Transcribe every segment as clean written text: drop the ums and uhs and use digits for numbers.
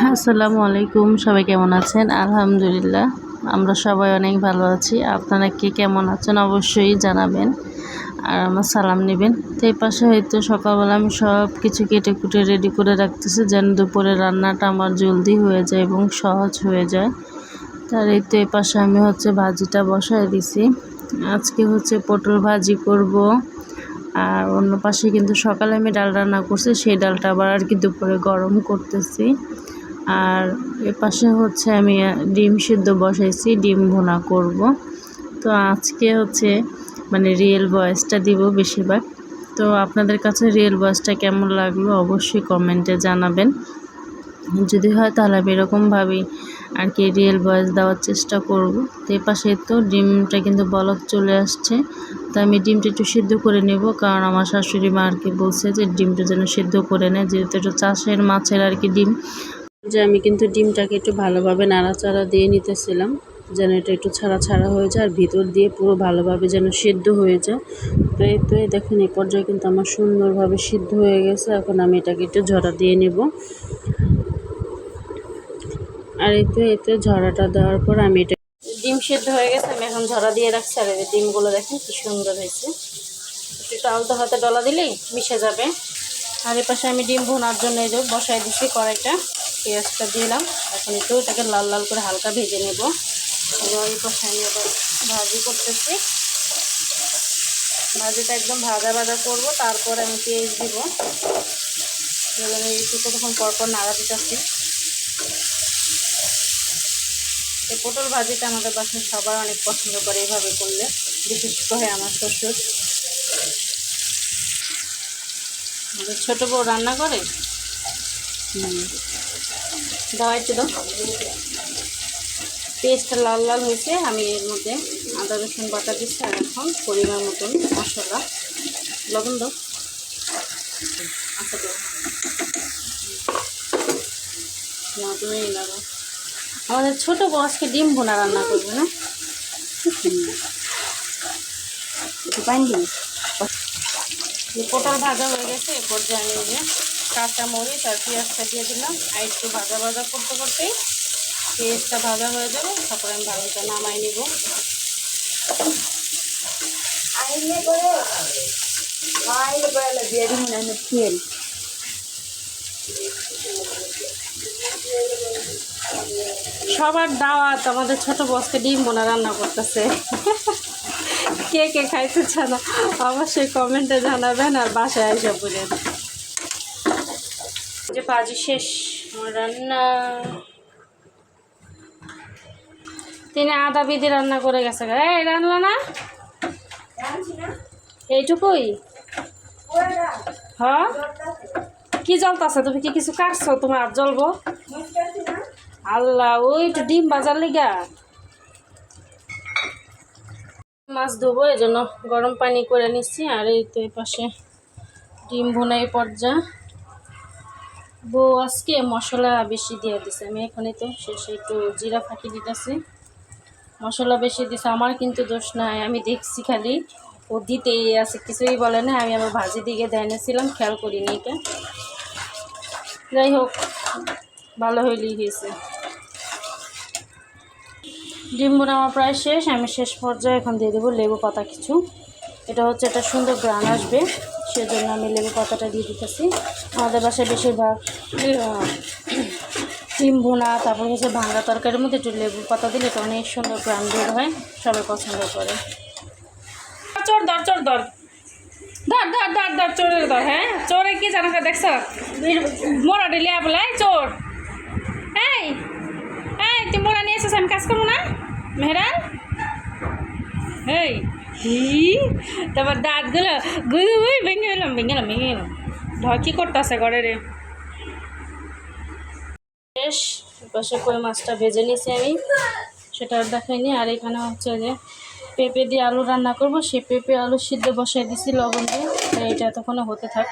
আসসালামু আলাইকুম, সবাই কেমন আছেন? আলহামদুলিল্লাহ, আমরা সবাই অনেক ভালো আছি। আপনারা কে কেমন আছেন অবশ্যই জানাবেন আর আমার সালাম নেবেন। তো এই পাশে হয়তো সকালবেলা আমি সব কিছু কেটে কুটে রেডি করে রাখতেছি যেন দুপুরে রান্নাটা আমার জলদি হয়ে যায় এবং সহজ হয়ে যায়। তার এই তো এই পাশে আমি ভাজিটা বসায় দিছি। আজকে পটল ভাজি করব। আর অন্য পাশে কিন্তু সকালে আমি ডাল রান্না করছি, সেই ডালটা আবার আর কি দুপুরে গরম করতেছি। আর এপাশে আমি ডিম সিদ্ধ বসাইছি, ডিম ভুনা করব। তো আজকে মানে রিয়েল ভয়েসটা দিব বেশিরভাগ। তো আপনাদের কাছে রিয়েল ভয়েসটা কেমন লাগলো অবশ্যই কমেন্টে জানাবেন। যদি হয় তাহলে আমি এরকমভাবেই আর কি রিয়েল ভয়েস দেওয়ার চেষ্টা করব। তো এই পাশে তো ডিমটা কিন্তু বলক চলে আসছে, তো আমি ডিমটা একটু সিদ্ধ করে নেব, কারণ আমার শাশুড়ি মা আর কি বলছে যে ডিমটা যেন সিদ্ধ করে নেয়, যেহেতু একটু চাষের মাছের আর কি ডিম। যে আমি কিন্তু ডিমটাকে একটু ভালোভাবে নাড়াচাড়া দিয়ে নিতেছিলাম যেন এটা একটু ছাড়া ছাড়া হয়ে যায় আর ভিতর দিয়ে পুরো ভালোভাবে যেন সিদ্ধ হয়ে যায়। তো এই দেখুন এই পর্যায়ে কিন্তু আমার সুন্দরভাবে সিদ্ধ হয়ে গেছে। এখন আমি এটাকে একটু ঝরা দিয়ে নেব। আর এতে ঝরাটা দেওয়ার পর আমি এটা ডিম সিদ্ধ হয়ে গেছে, আমি এখন ঝরা দিয়ে রাখছি। আর এই ডিমগুলো দেখেন কি সুন্দর হয়েছে, একটু আলতো হাতে ডলা দিলেই মিশে যাবে। আর এর পাশে আমি ডিম ভুনার জন্য এই যে বসাই দিচ্ছি কড়াইটা, পেঁয়াজটা দিলাম। এখন একটু এটাকে লাল লাল করে হালকা ভেজে নেব। এবং এই পাশে আমি আবার ভাজি করতেছি, ভাজিটা একদম ভাজা ভাজা করবো। তারপর আমি পেঁয়াজ দিব, আমি একটু তখন পরপর নাড়া দিতেছি। এই পটল ভাজিটা আমাদের বাসায় সবাই অনেক পছন্দ করে এইভাবে করলে, বিশেষ করে আমার শ্বশুর। আমাদের ছোটো বউ রান্না করে। দাও একটু দাও। পেঁয়াজটা লাল লাল হয়েছে, আমি এর মধ্যে আদা রসুন বাটা দিচ্ছি। আর এখন পরিমাণ মতন মশলা, লবণ দাও। আচ্ছা দাও, তুমি লাগো। আমাদের ছোটো বউ আজকে ডিম ভুনা রান্না করবে না? পটল ভাজা হয়ে গেছে, এ পর্যায়ে আমি এই যে কাঁচা মরিচ আর পেঁয়াজটা দিয়ে দিলাম। আর একটু ভাজা ভাজা করতে করতেই পেঁয়াজটা ভাজা হয়ে যাবে, তারপরে আমি ভাজিটা নামাই নিব। সবার দাওয়াত, আমাদের ছোট বসকে ডিম বোনা রান্না করতেছে। কে কে খাইতে চান অবশ্যই কমেন্টে জানাবেন আর বাসায় এসে বলেন। যে ভাজি শেষ আমার রান্না। তিনি আদা বিধি রান্না করে গেছে। এই রান্না না এইটুকুই? হ্যাঁ, কি জ্বলতেছে? তুমি কি কিছু কাটছো? তোমার আর জ্বলবো? আল্লাহ, ওই একটু ডিম বাজার লিগা মাছ ধোবো, এই জন্য গরম পানি করে নিচ্ছি। আর এই তো এই পাশে ডিম ভুনা এই পর্যায়ে। বউ আজকে মশলা বেশি দিয়ে দিছে, আমি এখানে তো শেষে একটু জিরা ফাঁকি দিতেছি। মশলা বেশি দিছে, আমার কিন্তু দোষ নাই, আমি দেখছি খালি ও দিতেই আছে, কিছুই বলে না। আমি আমার ভাজি দিকে ধ্যানেছিলাম, খেয়াল করিনি এটা। যাই হোক, ভালো হইলেই হয়েছে। ডিম বোনা আমার প্রায় শেষ, আমি শেষ পর্যায়ে এখন দিয়ে দেবো লেবু পাতা কিছু। এটা একটা সুন্দর গ্রান আসবে, সেজন্য আমি লেবু পাতাটা দিয়ে দিতেছি। আমাদের বাসায় বেশিরভাগ ডিম ভুনা, তারপর ভাঙা তরকারির মধ্যে একটু লেবু পাতা দিলে এটা অনেক সুন্দর গ্রান বের হয়, সবাই পছন্দ করে। চোর ধর, চোর ধর, ধর ধর ধর ধর, চোরের ধর। হ্যাঁ, চোরে কি জানো দেখছ? মোড়া ডিলে বলাই চোর। এই এই, তুই মোড়া নিয়ে এসেছিস, আমি কাজ করবো না? মেহরান, এই তারপর দাঁতগুলো গুই ভেঙে গেলাম, ভেঙে গেলাম, ভেঙে গেলাম। ধর কি করতেছে ঘরে রে। শেষ, পাশে কই মাছটা ভেজে নিয়েছি আমি, সেটা আর দেখাইনি। আর এখানে যে পেঁপে দিয়ে আলু রান্না করব, সেই পেঁপে আলু সিদ্ধ বসাই দিছি লবণ দিয়ে। এটা এতক্ষণে হতে থাক।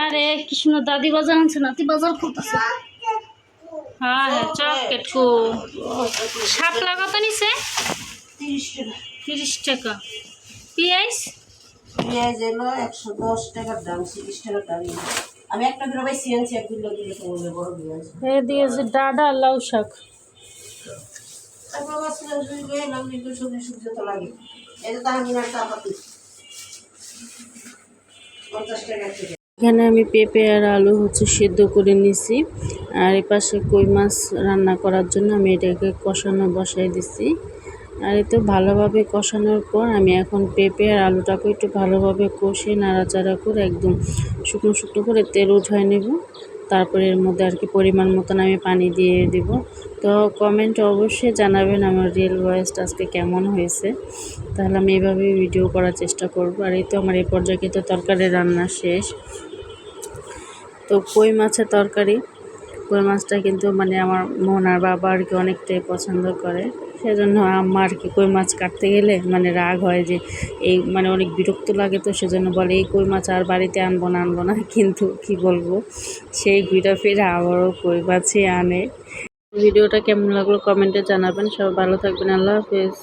আরে কি সুন্দর দাদি বাজার আনছে, নাতি বাজার করতেছে। হ্যাঁ হ্যাঁ, চকলেট কো শাপলা কত নিছে? 30 টাকা। 30 টাকা। পেঁয়াজ পেঁয়াজ এলো 110 টাকার দাম, 30 টাকার দাম। আমি একটা করে ভাই সিএনসি এক কিলো দিলে তোমাদের বড় পেঁয়াজ। দিয়েছে ডাটা লাউ শাক। তারপর মাছগুলো শুয়ে এলাম, একটু সবজি সবজি তো লাগে। এটা তাহমিনার চাপাতি 50 টাকা থেকে। এখানে আমি পেঁপে আর আলু সিদ্ধ করে নিছি। আর এই পাশে কই মাছ রান্না করার জন্য আমি এটাকে কষানো বসাই দিছি। আর এই তো ভালোভাবে কষানোর পর আমি এখন পেঁপে আর আলুটাকে একটু ভালোভাবে কষে নাড়াচাড়া করে একদম শুকনো শুকনো করে তেল উঠায় নেব। তারপরে এর মধ্যে আর কি পরিমাণ মতন আমি পানি দিয়ে দেব। তো কমেন্টে অবশ্যই জানাবেন আমার রিয়েল ভয়েসটা আজকে কেমন হয়েছে। তাহলে আমি এভাবেই ভিডিও করার চেষ্টা করব। আর এই তো আমার এই পর্যায়ে কিন্তু তরকারি রান্না শেষ। তো কই মাছের তরকারি, কই মাছটা কিন্তু মানে আমার মোনার বাবা আর কি অনেকটাই পছন্দ করে। সেজন্য আম্মা আর কি কই মাছ কাটতে গেলে মানে রাগ হয় যে এই মানে অনেক বিরক্ত লাগে, তো সেজন্য বলে এই কই মাছ আর বাড়িতে আনবো না। কিন্তু কি বলবো, সেই ঘুরে ফিরে আবারও কই মাছই আনে। ভিডিওটা কেমন লাগলো কমেন্টে জানাবেন। সবাই ভালো থাকবেন। আল্লাহ হাফেজ।